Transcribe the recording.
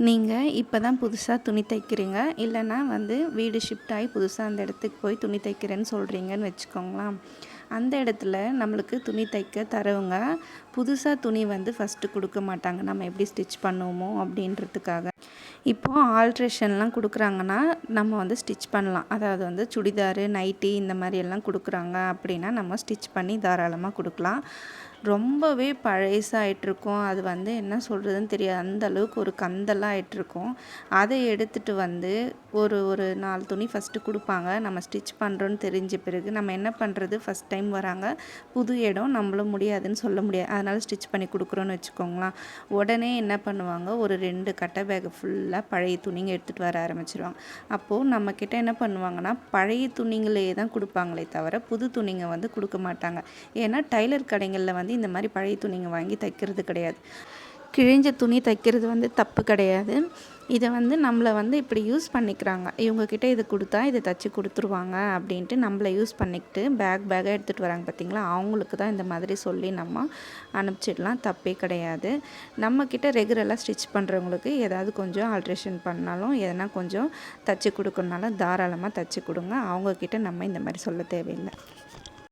நீங்கள் இப்போ தான் புதுசாக துணி தைக்கிறீங்க, இல்லைன்னா வீடு ஷிஃப்ட் ஆகி புதுசாக அந்த இடத்துக்கு போய் துணி தைக்கிறேன்னு சொல்கிறீங்கன்னு வச்சுக்கோங்களேன். அந்த இடத்துல நம்மளுக்கு துணி தைக்க தரவங்க புதுசாக துணி ஃபஸ்ட்டு கொடுக்க மாட்டாங்க, நம்ம எப்படி ஸ்டிச் பண்ணுவோமோ அப்படின்றதுக்காக. இப்போது ஆல்ட்ரேஷன்லாம் கொடுக்குறாங்கன்னா நம்ம ஸ்டிச் பண்ணலாம். அதாவது சுடிதாரு, நைட்டி இந்த மாதிரியெல்லாம் கொடுக்குறாங்க அப்படின்னா நம்ம ஸ்டிச் பண்ணி தாராளமாக கொடுக்கலாம். ரொம்பவே பழசாயிட்ருக்கும். அது என்ன சொல்கிறதுன்னு தெரியாது. அந்த அளவுக்கு ஒரு கந்தெல்லாம் ஆயிட்டிருக்கும். அதை எடுத்துகிட்டு ஒரு ஒரு 4 துணி ஃபஸ்ட்டு கொடுப்பாங்க. நம்ம ஸ்டிச் பண்ணுறோன்னு தெரிஞ்ச பிறகு நம்ம என்ன பண்ணுறது, ஃபஸ்ட் டைம் வராங்க, புது இடம், நம்மளும் முடியாதுன்னு சொல்ல முடியாது. அதனால் ஸ்டிச் பண்ணி கொடுக்குறோன்னு வச்சுக்கோங்களேன். உடனே என்ன பண்ணுவாங்க, ஒரு 2 கட்டை பேக்கு ஃபுல்லாக பழைய துணிங்க எடுத்துகிட்டு வர ஆரம்பிச்சிருவாங்க. அப்போது நம்மக்கிட்ட என்ன பண்ணுவாங்கன்னா, பழைய துணிங்களே தான் கொடுப்பாங்களே தவிர புது துணிங்க கொடுக்க மாட்டாங்க. ஏன்னா டைலர் கடைகளில் இந்த மாதிரி பழைய துணிங்க வாங்கி தைக்கிறது கிடையாது. கிழிஞ்ச துணி தைக்கிறது தப்பு கிடையாது. இதை நம்மளை இப்படி யூஸ் பண்ணிக்கிறாங்க. இவங்கக்கிட்ட இது கொடுத்தா இதை தைச்சி கொடுத்துருவாங்க அப்படின்ட்டு நம்மளை யூஸ் பண்ணிக்கிட்டு பேக்காக எடுத்துகிட்டு வராங்க பார்த்திங்களா. அவங்களுக்கு தான் இந்த மாதிரி சொல்லி நம்ம அனுப்பிச்சிடலாம், தப்பே கிடையாது. நம்மக்கிட்ட ரெகுலராக ஸ்டிச் பண்ணுறவங்களுக்கு ஏதாவது கொஞ்சம் ஆல்ட்ரேஷன் பண்ணாலும் எதனா கொஞ்சம் தைச்சி கொடுக்கணுனாலும் தாராளமாக தைச்சி கொடுங்க. அவங்கக்கிட்ட நம்ம இந்த மாதிரி சொல்ல தேவையில்லை.